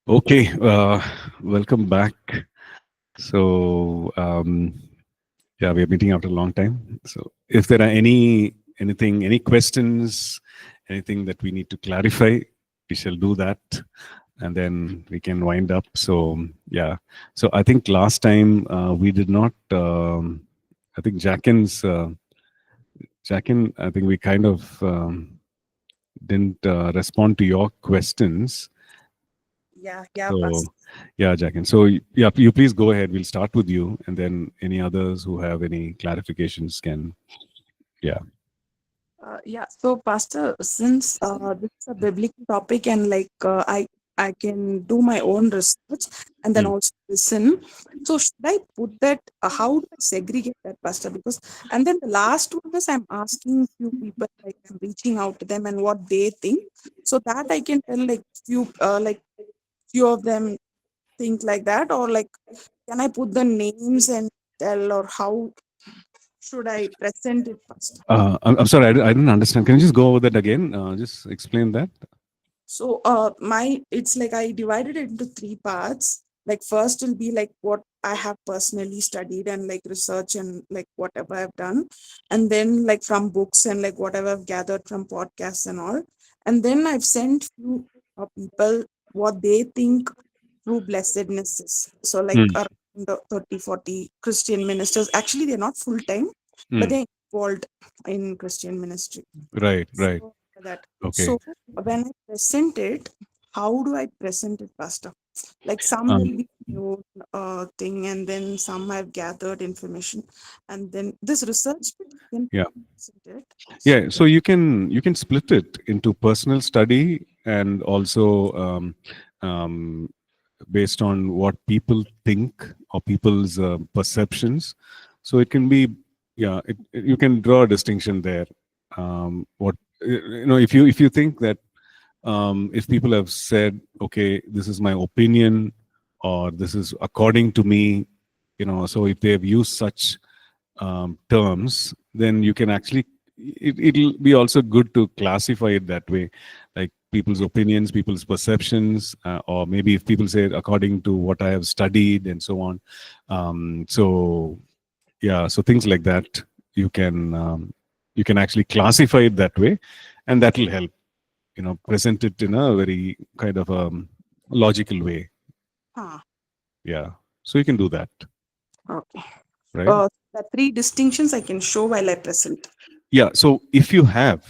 Okay, welcome back. So, yeah, we are meeting after a long time. So, if there are any questions, anything that we need to clarify, we shall do that, and then we can wind up. So, yeah. So, I think last time we did not. I think Jackin, I think we kind of didn't respond to your questions. Yeah, So, Pastor. yeah, Jackin. So, yeah, you please go ahead. We'll start with you, and then any others who have any clarifications can, yeah. So Pastor, since this is a biblical topic and I can do my own research and then Mm. also listen. So should I put that? How do I segregate that, Pastor? Because and then the last one is I'm asking few people, like I'm reaching out to them and what they think, so that I can tell few of them think like that, or like can I put the names and tell, or how should I present it, Pastor? I'm sorry, I didn't understand. Can you just go over that again? Just explain that. So my it's like I divided it into three parts. Like first will be like what I have personally studied and like research and like whatever I've done. And then like from books and like whatever I've gathered from podcasts and all. And then I've sent few people what they think true blessedness is. So like Mm. around 30, 40 Christian ministers. Actually they're not full time, but Mm. they're involved in Christian ministry. Right, right. So that. Okay. So when I present it, how do I present it, Pastor? Like some Um, will be new thing, and then some I've gathered information, and then this research bit I can yeah, present it. So yeah. So you can split it into personal study and also um, based on what people think or people's perceptions. So it can be, yeah, you can draw a distinction there. What if you think that if people have said, okay, this is my opinion or this is according to me, so if they have used such terms, then you can actually it'll be also good to classify it that way, like people's opinions, people's perceptions, or maybe if people say according to what I have studied and so on. So yeah, so things like that you can actually classify it that way, and that will help present it in a very kind of logical way. ah, Yeah, so you can do that, okay. right? The three distinctions I can show while I present. Yeah, so if you have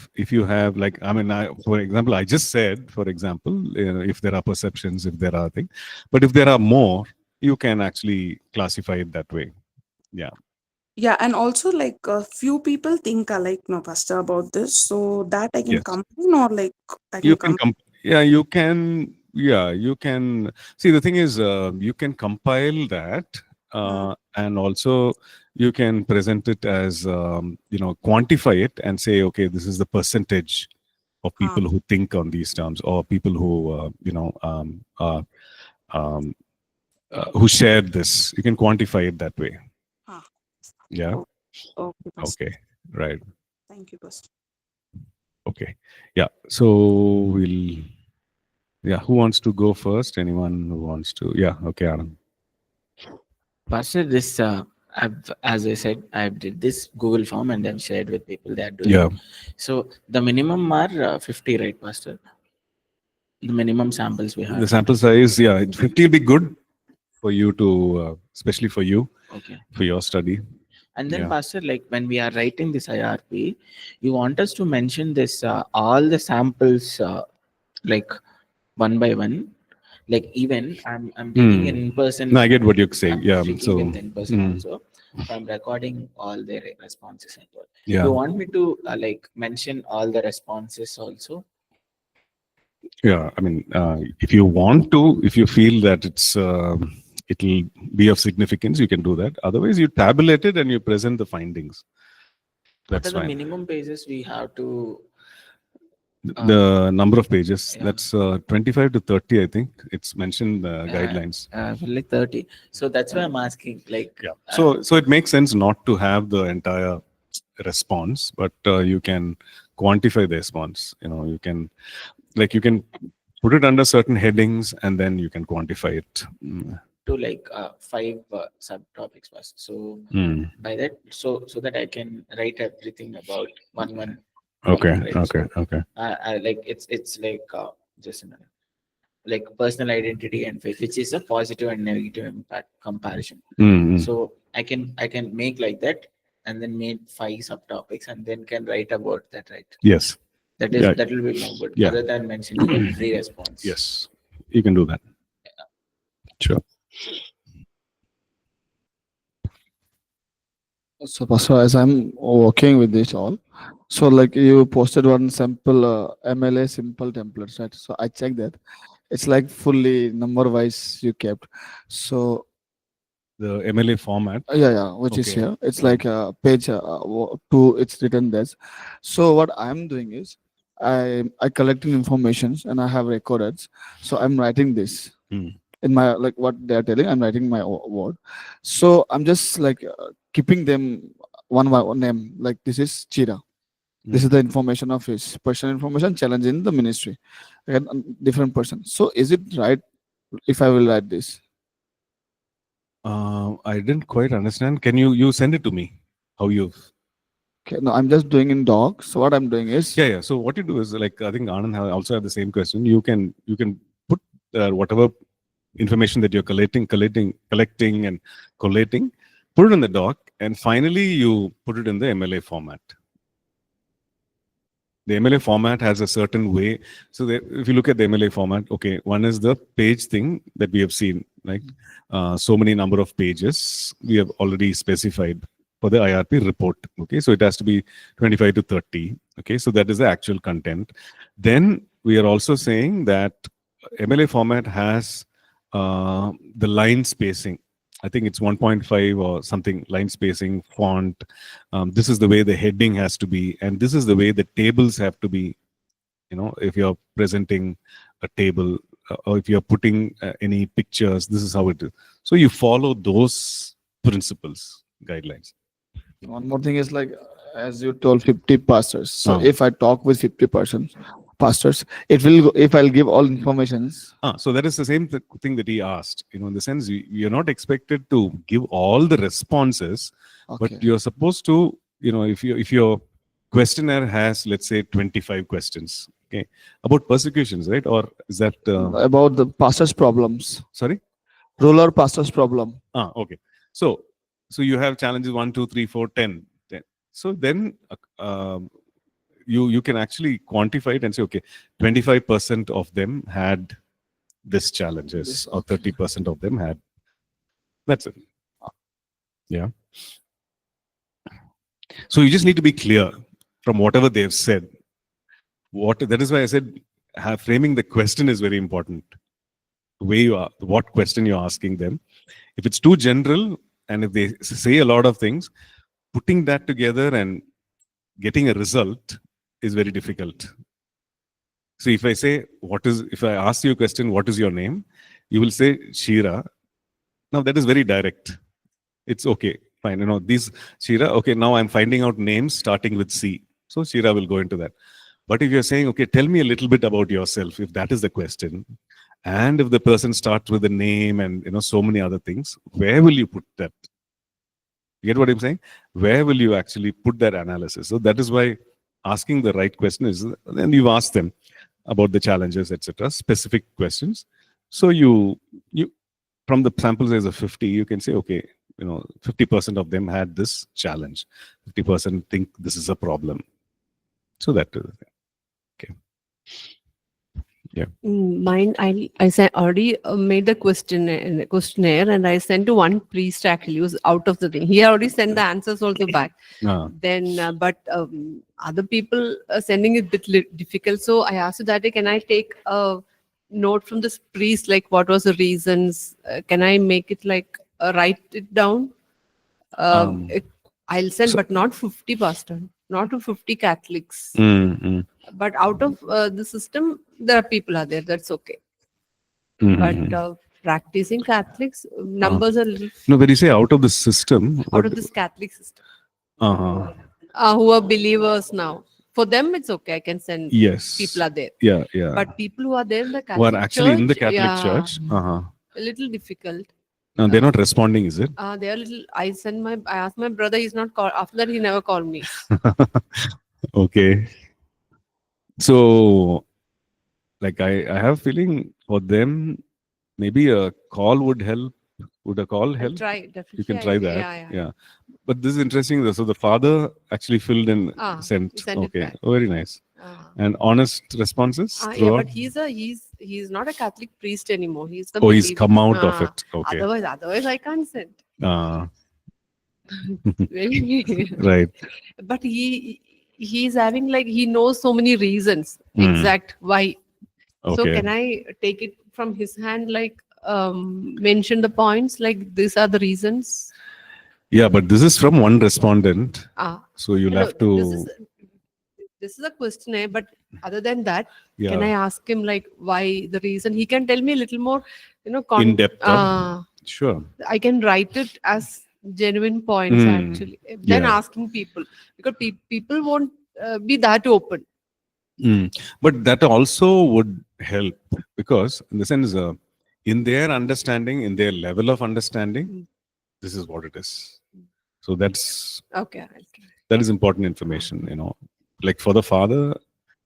like, I mean, for example, I just said, for example, if there are perceptions, if there are things, but if there are more, you can actually classify it that way. Yeah, Yeah, and also like a few people think alike, no, Pastor, about this, so that I can yes, combine, or like I you can can come. yeah, you can see, the thing is, you can compile that, and also you can present it as, quantify it and say, okay, this is the percentage of Ah, people who think on these terms, or people who um, who shared this. You can quantify it that way. ah. Yeah. Oh, okay, Pastor. Okay. Right. Thank you, Pastor. Okay. Yeah. So we'll. Yeah. Who wants to go first? Anyone who wants to? Yeah. Okay, Anand. Pastor, this as I said, I did this Google form and then shared with people they are doing. Yeah. So the minimum are 50, right, Pastor? The minimum samples we The have to sample present. size, yeah, 50 will be good for you to, especially for you, Okay. for your study. And then, Yeah. Pastor, like when we are writing this IRP, you want us to mention this all the samples like one by one. Like even I'm taking Hmm. an in-person. No, I get what you're saying. I'm Yeah. speaking So, with in-person hmm. also. So I'm recording all their responses and all. Yeah. You want me to like mention all the responses also? Yeah, I mean, if you want to, if you feel that it'll be of significance, you can do that. Otherwise, you tabulate it and you present the findings. What are That's the fine. minimum pages we have to? The number of pages, Yeah, that's 25 to 30, I think. It's mentioned guidelines. like 30. So that's why I'm asking. Like, Yeah. So it makes sense not to have the entire response, but you can quantify the response. You can, like, you can put it under certain headings, and then you can quantify it. To like 5 subtopics first. So Mm. by that, so that I can write everything about one Okay, topic, right? okay, So okay. like it's like just a minute. Like personal identity and faith, which is a positive and negative impact comparison. Mm. So I can make like that, and then make 5 subtopics, and then can write about that, right? Yes. Yeah. That will be more good, Yeah. other than mentioning every response. Yes, you can do that. Sure. So, Pastor, as I'm working with this all, so like you posted one sample MLA simple templates, right? So I checked that. It's like fully number wise you kept. So The MLA format. yeah, which is Okay. here. It's like a page 2. It's written there. So what I'm doing is I collecting informations and I have records. So I'm writing this. Mm. In my like what they are telling, I'm writing my word. So I'm just like keeping them one by one name. Like this is Chira. This is the information of his personal information challenge in the ministry. Again, different person. So is it right if I will write this? I didn't quite understand. Can you send it to me? How you? Okay, no, I'm just doing in doc. So what I'm doing is Yeah. So what you do is, like, I think Anand also have the same question. You can put whatever information that you're collecting and collating, put it in the doc, and finally you put it in the MLA format. The MLA format has a certain way. So if you look at the MLA format, okay, one is the page thing that we have seen, right? So many number of pages we have already specified for the IRP report. Okay, so it has to be 25 to 30. Okay, so that is the actual content. Then we are also saying that MLA format has the line spacing. I think it's 1.5 or something, line spacing, font. This is the way the heading has to be, and this is the way the tables have to be. If you're presenting a table, or if you're putting any pictures, this is how it is. So you follow those principles, guidelines. one more thing is like as you told 50 pastors. So Ah. if I talk with 50% pastors, it will go, if I'll give all informations. So that is the same thing that he asked. In the sense, you're not expected to give all the responses, Okay. but you're supposed to, if your questionnaire has, let's say, 25 questions, okay, about persecutions, right? Or is that About the pastors' problems. sorry? Ruler pastors' problem. Okay. So you have challenges 1, 2, 3, 4, 10. So then you can actually quantify it and say, okay, 25% of them had this challenges, or 30% of them had. That's it. Yeah. So you just need to be clear from whatever they've said. That is why I said framing the question is very important. The way you are, what question you're asking them. If it's too general, and if they say a lot of things, putting that together and getting a result is very difficult. So if I ask you a question, what is your name? You will say Shira. Now that is very direct. It's okay, fine. These Shira, okay, now I'm finding out names starting with C. So Shira will go into that. But if you're saying, okay, tell me a little bit about yourself, if that is the question, and if the person starts with a name and so many other things, where will you put that? You get what I'm saying? Where will you actually put that analysis? So that is why asking the right question is, then you've asked them about the challenges, etc., specific questions. So you from the sample size of 50, you can say, okay, 50% of them had this challenge. 50% think this is a problem. So that is okay. Yeah. Mine, I sent already made the questionnaire, and I sent to one priest actually who's out of the thing. He already sent the answers also back. Then, but other people sending it a bit difficult. So I asked that day, can I take a note from this priest, like what was the reasons? Can I make it like write it down? I'll send, but not 50 pastor, not to 50 Catholics. But out of the system, there are people are there. That's okay. But practicing Catholics, numbers are little. No, when you say out of the system, Out of this Catholic system, who are believers now. For them, it's okay. I can send. Yes. People are there. Yeah, yeah. But people who are there in the Who are Catholic actually in the Church, Catholic Church. a little difficult. They're not responding, is it? They are little. I asked my brother. He's not called. After that, he never called me. Okay. So, like, I have a feeling for them, maybe a call would help. Would a call I'll help? try definitely. You can try that. Yeah. Yeah. But this is interesting. So the father actually filled in, sent. He sent it Okay. back. Oh, very nice. And honest responses Yeah, throughout. but he's not a Catholic priest anymore. He's the He's come out of it. Okay. Otherwise I can't send. Maybe. Right. But he's having like he knows so many reasons exact why. So Okay. can I take it from his hand, like mention the points, like these are the reasons? Yeah, but this is from one respondent. So you'll No, have to. This is a questionnaire, but other than that, Yeah. can I ask him like why the reason? He can tell me a little more, In depth. Sure. I can write it as genuine points actually. Then Yeah. asking people, because people won't be that open. But that also would help, because in the sense, in their understanding, in their level of understanding, this is what it is. So that's Okay. that is important information, like for the father,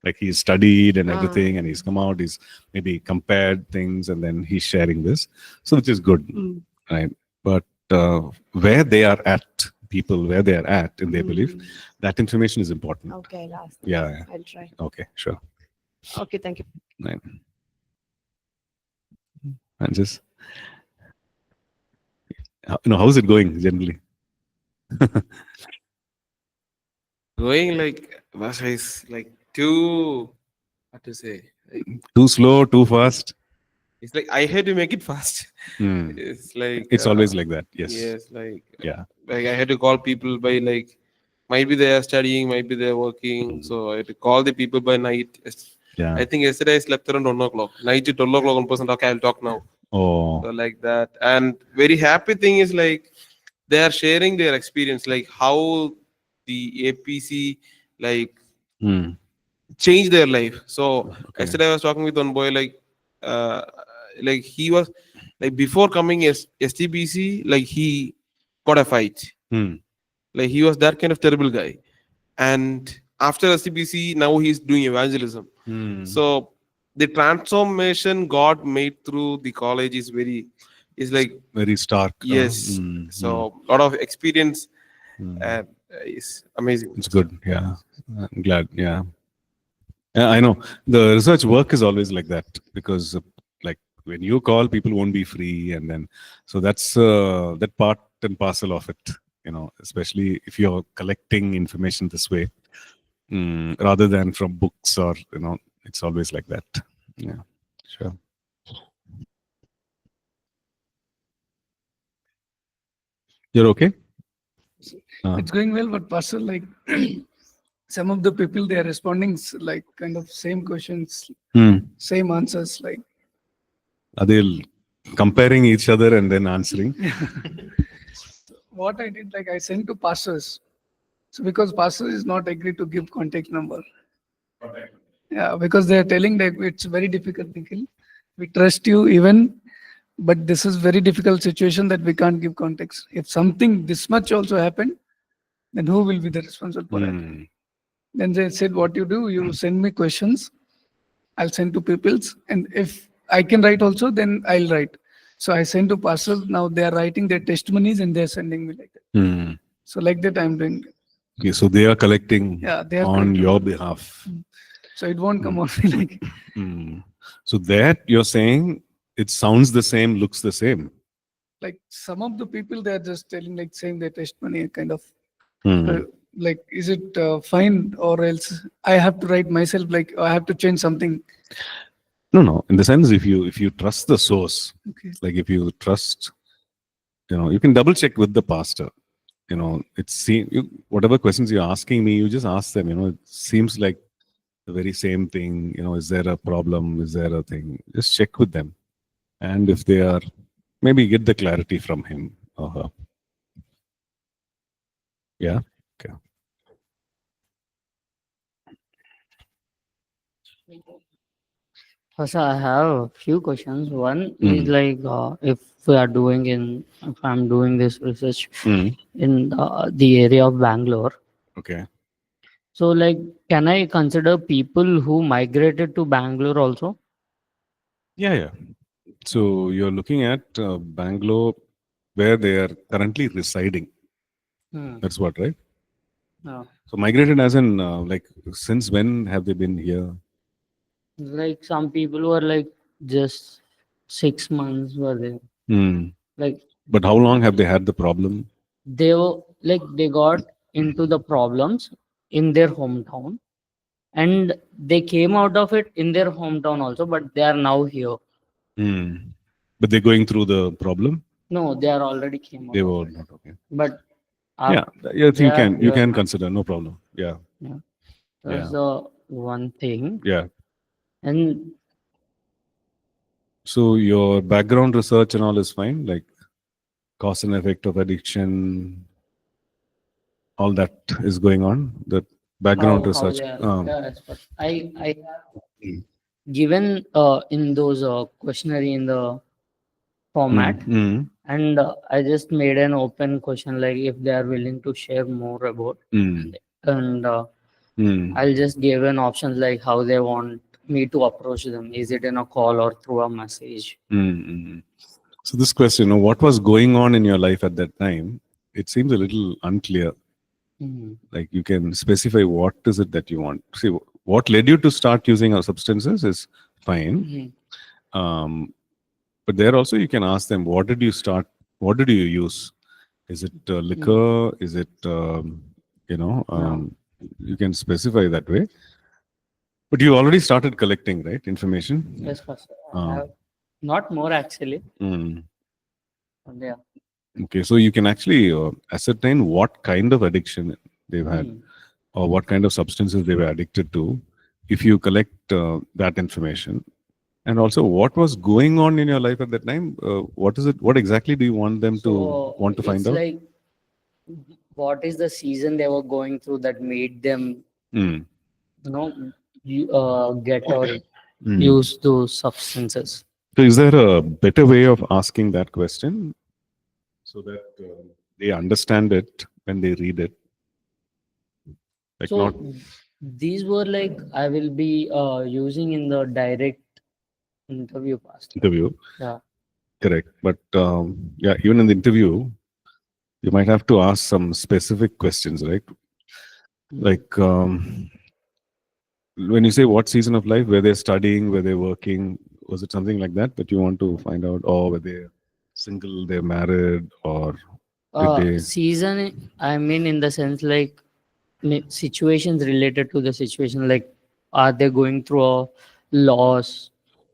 like he's studied and everything, and he's come out, he's maybe compared things, and then he's sharing this, so which is good, right? But where they are at, people where they are at in their belief, that information is important. Okay, I'll ask. Yeah. I'll try. Okay, sure. Okay, thank you. Right. And just, how's it going generally? Going like Vasha is like too, what to say? Like, Too slow, too fast? it's like I had to make it fast. It's like It's always like that. Yes. Yes, like Yeah. like I had to call people by like might be they are studying, might be they're working. So I had to call the people by night. Yeah. I think yesterday I slept around 1 o'clock. Night to 12 o'clock, 1% okay, I'll talk now. Oh. So like that. And very happy thing is like they are sharing their experience, like how the APC like changed their life. So yesterday I was talking with one boy, like he was like before coming STBC, like he got a fight. Like he was that kind of terrible guy. And after STBC, now he's doing evangelism. So the transformation God made through the college is like very stark. Yes. So a lot of experience is amazing. It's good. Yeah. I'm glad. Yeah. Yeah, I know. The research work is always like that, because like when you call, people won't be free. And then, so that's that part and parcel of it, especially if you're collecting information this way, rather than from books or, it's always like that. Yeah, sure. You're okay? It's going well, but Pastor, like some of the people, they are responding like kind of same questions, same answers. Like, are they comparing each other and then answering? what I did, like I sent to pastors. So because pastor is not agreed to give contact number. Yeah, because they are telling that it's very difficult, Nikhil. We trust you even, but this is very difficult situation that we can't give context. If something this much also happened, then who will be the responsible for it? Then they said, what you do, you send me questions, I'll send to peoples, and if I can write also, then I'll write. So I send to pastors, now they are writing their testimonies and they're sending me like that. So like that I'm doing. Okay, so they are collecting they are on collecting. your behalf. So it won't come out like. So that you're saying, it sounds the same, looks the same. Like some of the people, they're just telling like saying their testimony kind of. Like, is it fine, or else I have to write myself, like I have to change something? No. In the sense, if you trust the source, like if you trust, you can double check with the pastor. Whatever questions you're asking me, you just ask them. It seems like the very same thing. Is there a problem? Is there a thing? Just check with them, and if they are, maybe get the clarity from him or her. Yeah. Okay. First, I have a few questions. One is Mm. like if I'm doing this research Mm. in the area of Bangalore. Okay. So, like, can I consider people who migrated to Bangalore also? Yeah, yeah. So you're looking at Bangalore, where they are currently residing. Hmm. That's what, right? Yeah. So migrated as in like since when have they been here? Like some people were like just 6 months were there. Hmm. Like But how long have they had the problem? they were like they got into the problems in their hometown, and they came out of it in their hometown also, but they are now here. Hmm. But they're going through the problem. No, they are already came out They of were it. not okay. But Yeah, yes, they you are can here now. consider, no problem. Yeah, Yeah. yeah, That's the one thing. yeah. And So your background research and all is fine, like cause and effect of addiction, all that is going on. The background how research. they are. Yes, but I have Mm. given in those questionnaire in the format, Mm. and I just made an open question like if they are willing to share more about, Mm. and Mm. I'll just give an option like how they want me to approach them. Is it in a call or through a message? Mm. So this question, what was going on in your life at that time? It seems a little unclear. Hmm. Like you can specify what is it that you want. See, what led you to start using our substances is fine. Hmm. But there also you can ask them, what did you start? What did you use? Is it liquor? Is it, No. you can specify that way. But you already started collecting, right? Information. Yes, first I Uh, have not more actually. mm. Yeah. Okay, so you can actually ascertain what kind of addiction they've had, Hmm. or what kind of substances they were addicted to, if you collect that information. And also, what was going on in your life at that time? What is it? What exactly do you want them to So find it's out? like what is the season they were going through that made them, Mm. get or Mm. use those substances. So, is there a better way of asking that question so that they understand it when they read it? Like not So these were like I will be using in the direct interview past. interview, Yeah. correct? But yeah, even in the interview, you might have to ask some specific questions, right? Like when you say what season of life, were they studying, were they working, was it something like that you want to find out, or were they single, they're married, or did they? Season, I mean, in the sense like situations related to the situation, like are they going through a loss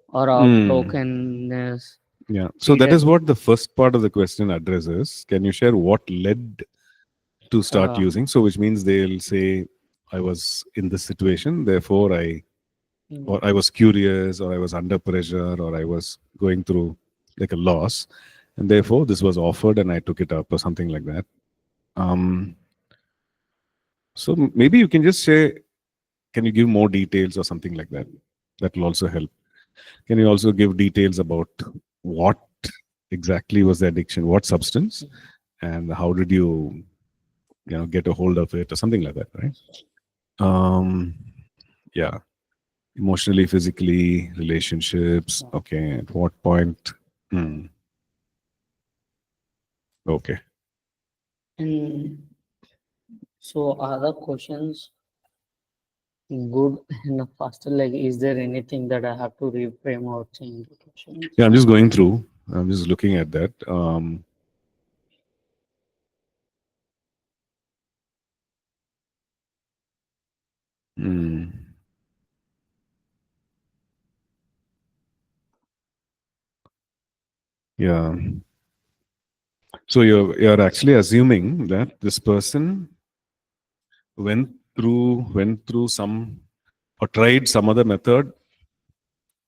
or a Hmm. brokenness Yeah. So that period? is what the first part of the question addresses. Can you share what led to start using? So which means they'll say, I was in this situation, therefore or I was curious, or I was under pressure, or I was going through like a loss, and therefore this was offered and I took it up, or something like that. So maybe you can just say, can you give more details or something like that? That will also help. Can you also give details about what exactly was the addiction, what substance, and how did you, get a hold of it, or something like that, right? Yeah, emotionally, physically, relationships. Okay, at what point? Hmm. Okay. And so other questions good enough faster, like is there anything that I have to reframe or change the questions? Yeah, I'm just going through. I'm just looking at that. Hmm. Yeah. So you're actually assuming that this person went through some, or tried some other method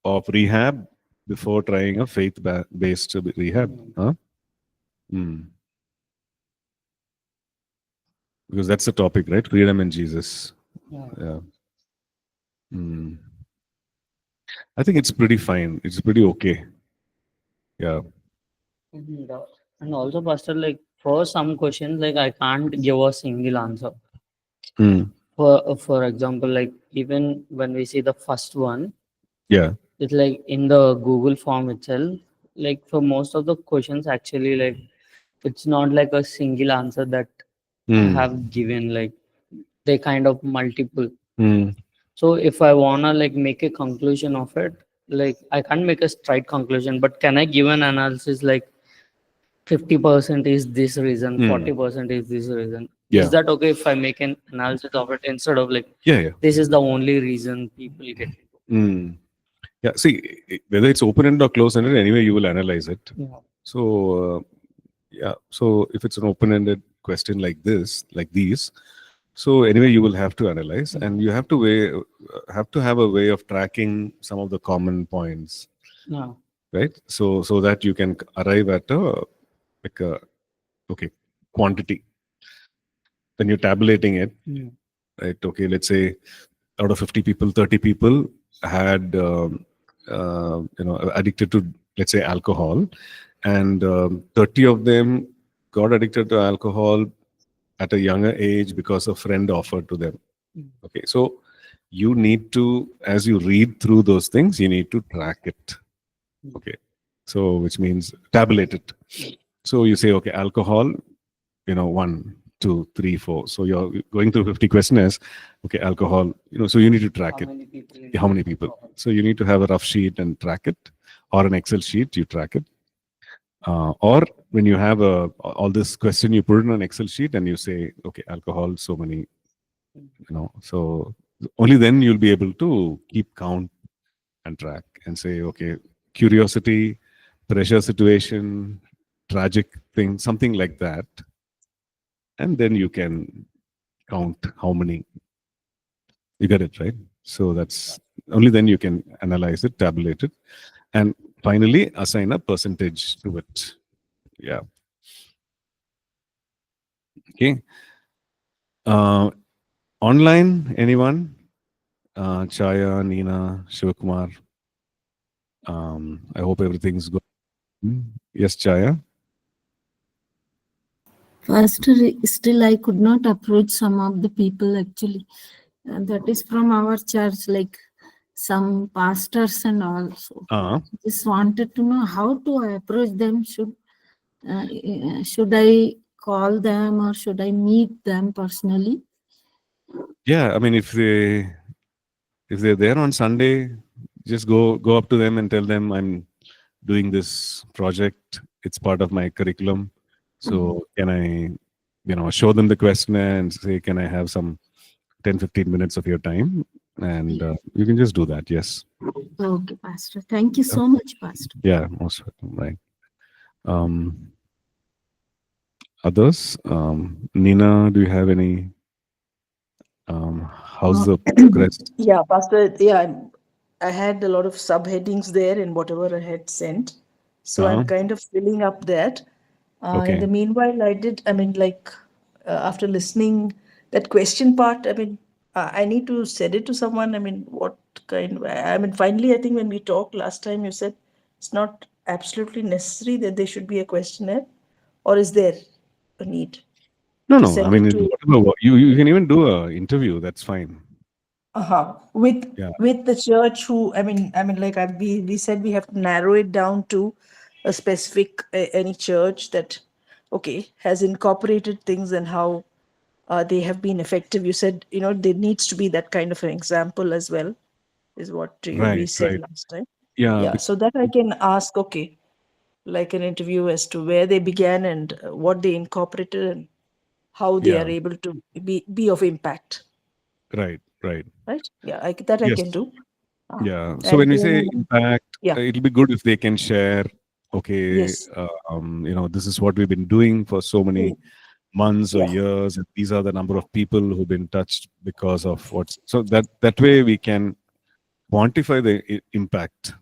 of rehab before trying a faith-based rehab. Huh? Hmm. Because that's the topic, right? Freedom in Jesus. Yeah. Yeah. Hmm. I think it's pretty fine. It's pretty okay. Yeah. And, and also, Pastor, like for some questions, like I can't give a single answer. Mm. For example, like even when we see the first one, Yeah. it's like in the Google form itself, like for most of the questions, actually, like it's not like a single answer that I Mm. have given, like they kind of multiple. Mm. So if I wanna like make a conclusion of it, like I can't make a straight conclusion, but can I give an analysis like 50% is this reason, Mm. 40% is this reason? Yeah. Is that okay if I make an analysis of it instead of like Yeah. this is the only reason people get it? Mm. Yeah. See, whether it's open-ended or closed-ended, anyway, you will analyze it. Yeah. So, yeah. So if it's an open-ended question like this, like these, so anyway, you will have to analyze, and you have to have a way of tracking some of the common points, Yeah. right? So that you can arrive at a okay quantity. When you're tabulating it, Mm. right? Okay, let's say out of 50 people, 30 people had addicted to, let's say, alcohol, and 30 of them got addicted to alcohol at a younger age because a friend offered to them. Okay, so you need to, as you read through those things, you need to track it. Okay, so which means tabulate it. So you say, okay, alcohol, 1, 2, 3, 4. So you're going through 50 questionnaires. Okay, alcohol, so you need to track How it. many people? How many people? So you need to have a rough sheet and track it, or an Excel sheet, you track it. Or when you have all this question, you put it in an Excel sheet and you say, okay, alcohol, so many, so only then you'll be able to keep count and track and say, okay, curiosity, pressure situation, tragic thing, something like that. And then you can count how many. You get it, right? So that's only then you can analyze it, tabulate it, and finally assign a percentage to it. Yeah. Okay. Online, anyone? Chaya, Nina, Shivakumar. I hope everything's good. Yes, Chaya. Pastor, still I could not approach some of the people actually. And that is from our church, like some pastors and all. So just wanted to know how to approach them. Should I call them or should I meet them personally? Yeah, I mean, if they're there on Sunday, just go up to them and tell them I'm doing this project. It's part of my curriculum. So can I, show them the questionnaire and say, can I have some 10-15 minutes of your time? And you can just do that. Yes. Okay, Pastor. Thank you so much, Pastor. Yeah, most welcome. Right. Others? Nina, do you have any? How's the progress? Yeah, Pastor. Yeah, I had a lot of subheadings there in whatever I had sent. So I'm kind of filling up that. In the meanwhile, after listening that question part, I need to send it to someone. What finally, I think when we talked last time, you said it's not absolutely necessary that there should be a questionnaire, or is there a need? No. Send it to Whatever, you can even do an interview. That's fine. with the church who we said we have to narrow it down to a specific any church that has incorporated things and how they have been effective. You said there needs to be that kind of an example as well, is what we said last time. Yeah. So that I can ask like an interview as to where they began and what they incorporated and how they are able to be of impact. Right. Yeah, I can do. Yeah. So when we say impact, Yeah. it'll be good if they can share. Okay. Yes. This is what we've been doing for so many months or Yeah. years, and these are the number of people who've been touched because of what. So that way we can quantify the impact.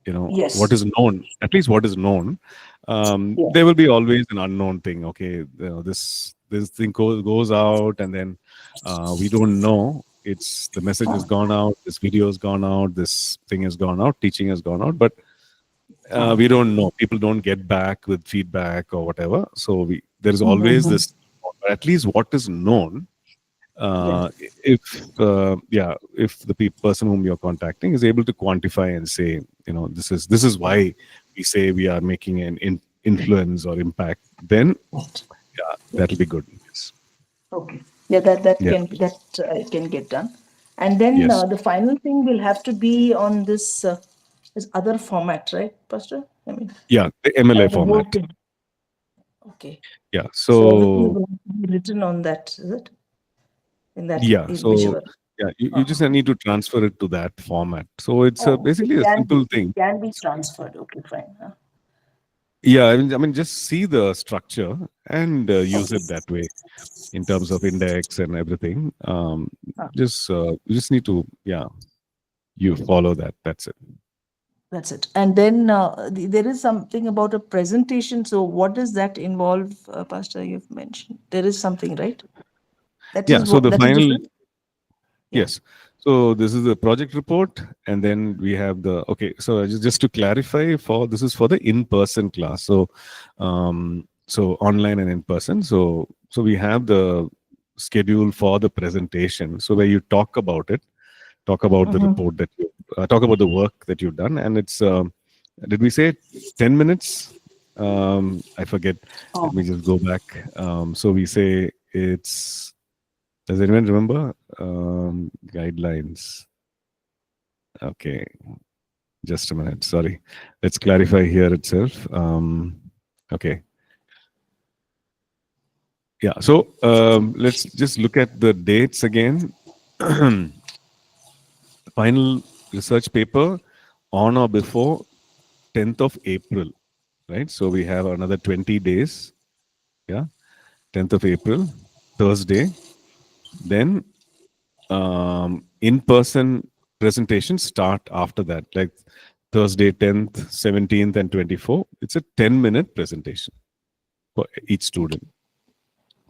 Yes. What is known, at least what is known. There will be always an unknown thing. Okay, this thing goes out, and then we don't know. it's the message has gone out, this video has gone out, this thing has gone out, teaching has gone out, but we don't know. People don't get back with feedback or whatever. So there is always this, at least what is known. If the person whom you're contacting is able to quantify and say, this is why we say we are making an influence or impact, then that'll be good. Yes. Okay. Yeah, that can get done. And then Yes. the final thing will have to be on this other format, right, Pastor? I mean, the MLA the whole format. thing. Okay. Yeah. So everything So will have to be written on that, is it? In that, so whichever. you just need to transfer it to that format. So it's basically a simple thing. It can be transferred. Okay, fine. Huh? Yeah, I mean, just see the structure and use it that way in terms of index and everything. You just need to, you follow that. That's it. That's it. And then there is something about a presentation. So what does that involve, Pastor? You've mentioned there is something, right? So the final. Different? Yes. So this is the project report, and then we have the So just to clarify, this is for the in-person class. So so online and in person. So we have the schedule for the presentation. So where you talk about it, talk about the report that you talk about the work that you've done, and it's did we say 10 minutes? I forget. Let me just go back. So we say it's. Does anyone remember guidelines? Okay, just a minute. Sorry, let's clarify here itself. Okay. Yeah. So let's just look at the dates again. Final research paper on or before 10th of April, right? So we have another 20 days. Yeah, 10th of April, Thursday. Then in-person presentations start after that, like Thursday 10th, 17th, and 24th. It's a 10-minute presentation for each student.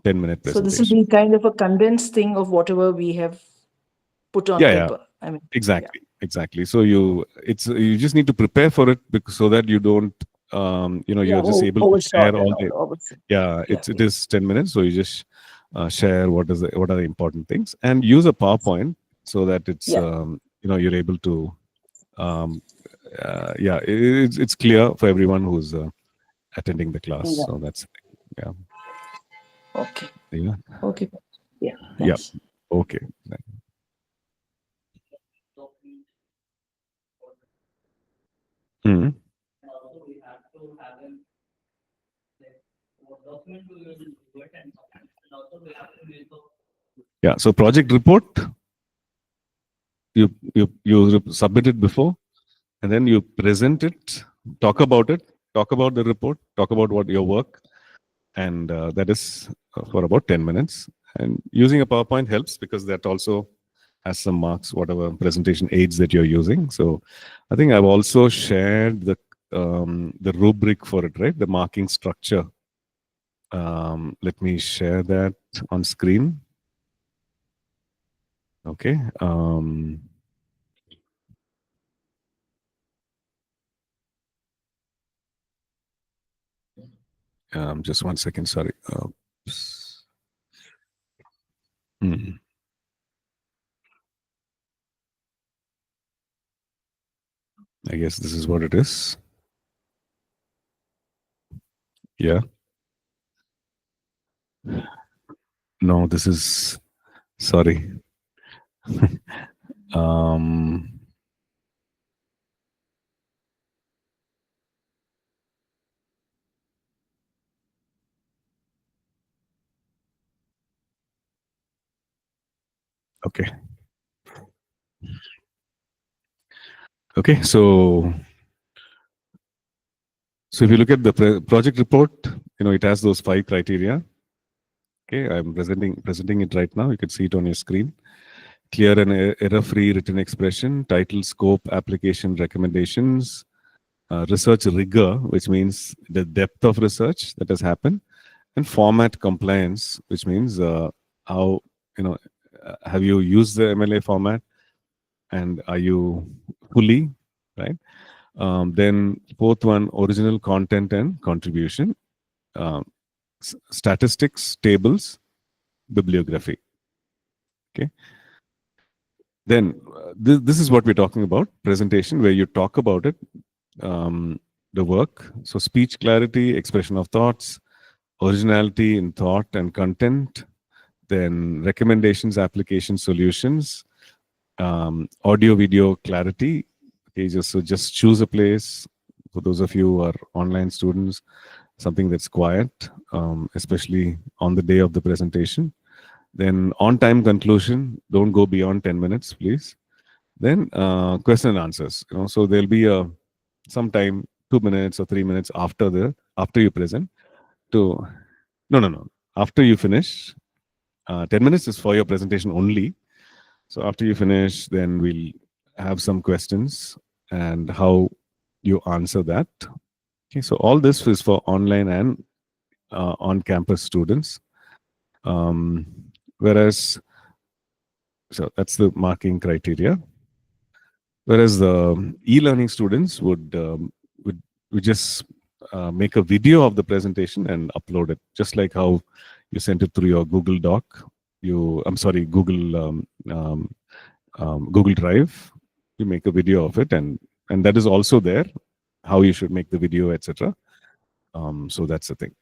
10-minute presentation. So this will be kind of a condensed thing of whatever we have put on paper. I mean, exactly. So you just need to prepare for it so that you don't you're just able to share all the it is 10 minutes. So you just share what are the important things and use a PowerPoint so that it's you're able to it's clear for everyone who's attending the class. So that's okay. Yeah. Okay. Yeah. Thanks. Okay. Mm-hmm. Yeah. So project report, you submit it before, and then you present it, talk about the report, talk about what your work, and that is for about 10 minutes. And using a PowerPoint helps because that also has some marks, whatever presentation aids that you're using. So I think I've also shared the rubric for it, right? The marking structure. Let me share that on screen. Okay. Just 1 second. Sorry. I guess this is what it is. Yeah. No, this is, sorry. Okay. Okay, so if you look at the project report, it has those 5 criteria. Okay, I'm presenting it right now. You can see it on your screen. Clear and error-free written expression, title, scope, application, recommendations, research rigor, which means the depth of research that has happened, and format compliance, which means how have you used the MLA format, and are you fully right? Then fourth one, original content and contribution, statistics, tables, bibliography. Okay. Then this is what we're talking about, presentation, where you talk about it, the work. So speech clarity, expression of thoughts, originality in thought and content, then recommendations, application, solutions, audio, video clarity. Okay, just choose a place. For those of you who are online students, something that's quiet, especially on the day of the presentation. Then on-time conclusion. Don't go beyond 10 minutes, please. Then question and answers. So there'll be some time, 2 minutes or 3 minutes after you present. No. After you finish, 10 minutes is for your presentation only. So after you finish, then we'll have some questions and how you answer that. Okay, so all this is for online and on-campus students. Whereas, so that's the marking criteria. Whereas the e-learning students would just make a video of the presentation and upload it, just like how you sent it through your Google Doc. Google Drive. You make a video of it, and that is also there, how you should make the video, etc. So that's the thing,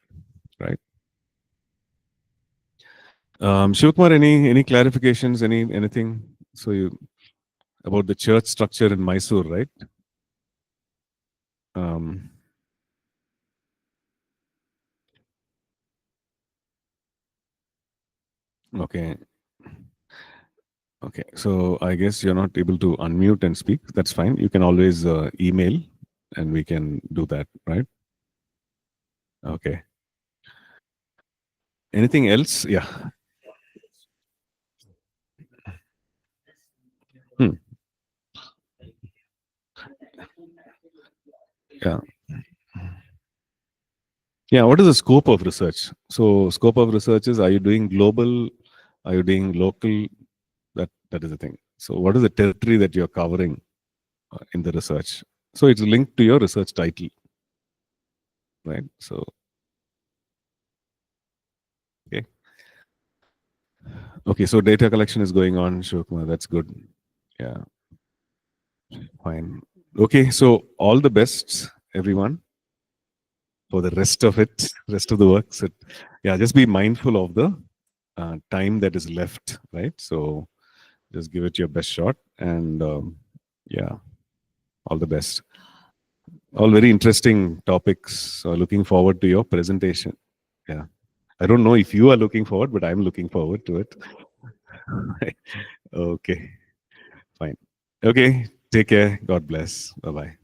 right? Shivakumar, any clarifications, anything? So about the church structure in Mysore, right? Okay. Okay, so I guess you're not able to unmute and speak. That's fine. You can always email, and we can do that, right? Okay. Anything else? Yeah. Yeah. Yeah. What is the scope of research? So scope of research is, are you doing global? Are you doing local? That is the thing. So what is the territory that you're covering in the research? So it's linked to your research title, right? So, okay. Okay, so data collection is going on, Shivakumar. That's good. Yeah. Fine. Okay, so all the best, everyone, for the rest of it, rest of the work. So, yeah, just be mindful of the time that is left, right? So just give it your best shot, and yeah, all the best. All very interesting topics. So looking forward to your presentation. Yeah. I don't know if you are looking forward, but I'm looking forward to it. Okay. Fine. Okay. Take care. God bless. Bye-bye.